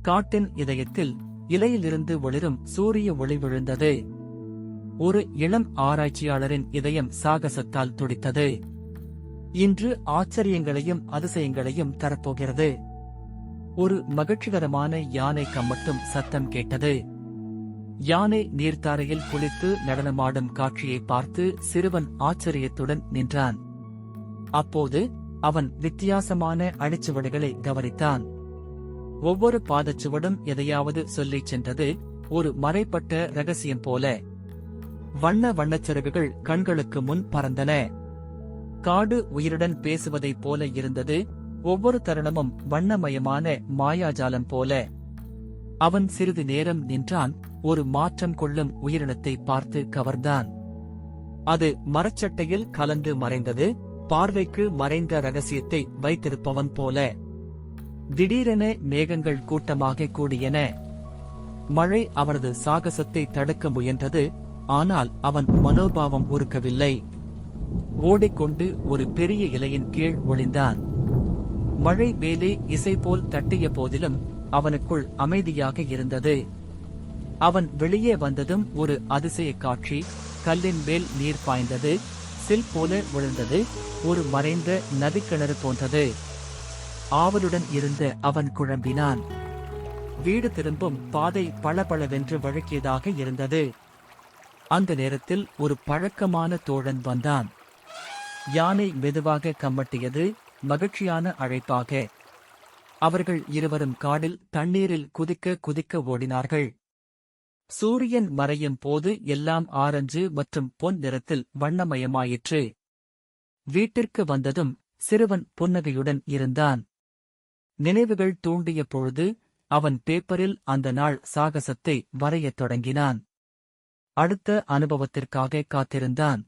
காட்டின் இதயத்தில் இலையிலிருந்து ஒளிரும் சூரிய ஒளி விழுந்தது. ஒரு இளம் ஆராய்ச்சியாளரின் இதயம் சாகசத்தால் துடித்தது. இன்று ஆச்சரியங்களையும் அதிசயங்களையும் தரப்போகிறது. ஒரு மகிழ்ச்சிகரமான யானை கம்மட்டும் சத்தம் கேட்டது. யானை நீர்த்தாரையில் குளித்து நடனமாடும் காட்சியை பார்த்து சிறுவன் ஆச்சரியத்துடன் நின்றான். அப்போது அவன் வித்தியாசமான அடிச்சுவடுகளை கவனித்தான். ஒவ்வொரு பாதச்சுவடும் எதையாவது சொல்லிச் சென்றது, ஒரு மறைப்பட்ட ரகசியம் போல. வண்ண வண்ணச்சிறகுகள் கண்களுக்கு முன் பறந்தன. காடு உயிருடன் பேசுவதைப் போல இருந்தது, ஒவ்வொரு தருணமும் வண்ணமயமான மாயாஜாலம் போல. அவன் சிறிது நேரம் நின்றான், ஒரு மாற்றம் கொள்ளும் உயிரினத்தை பார்த்து கவர்ந்தான். அது மரச்சட்டையில் கலந்து மறைந்தது, பார்வைக்கு மறைந்த ரகசியத்தை வைத்திருப்பவன் போல. திடீரென மேகங்கள் கூட்டமாக கூடியன. மழை அவனது சாகசத்தை தடுக்க முயன்றது, ஆனால் அவன் மனோபாவம் உருக்கவில்லை. ஓடிக்கொண்டு ஒரு பெரிய இலையின் கீழ் ஒளிந்தான். மழை மேலே இசை போல் தட்டிய போதிலும் அவனுக்குள் அமைதியாக இருந்தது. அவன் வெளியே வந்ததும் ஒரு அதிசய காட்சி. கல்லின் மேல் நீர் பாய்ந்தது, சில் போல விழுந்தது, ஒரு மறைந்த நதிக்கிணறு போன்றது. ஆவலுடன் இருந்த அவன் குழம்பினான். வீடு திரும்பும் பாதை பளபளவென்று வழுக்கியதாக இருந்தது. அந்த நேரத்தில் ஒரு பழக்கமான தோழன் வந்தான். யானை மெதுவாக கம்மட்டியது, மகிழ்ச்சியான அழைப்பாக. அவர்கள் இருவரும் காடில் தண்ணீரில் குதிக்க குதிக்க ஓடினார்கள். சூரியன் மறையும் போது எல்லாம் ஆரஞ்சு மற்றும் பொன் நிறத்தில் வண்ணமயமாயிற்று. வீட்டிற்கு வந்ததும் சிறுவன் புன்னகையுடன் இருந்தான். நினைவுகள் தூண்டிய பொழுது அவன் பேப்பரில் அந்த நாள் சாகசத்தை வரையத் தொடங்கினான். அடுத்த அனுபவத்திற்காக காத்திருந்தான்.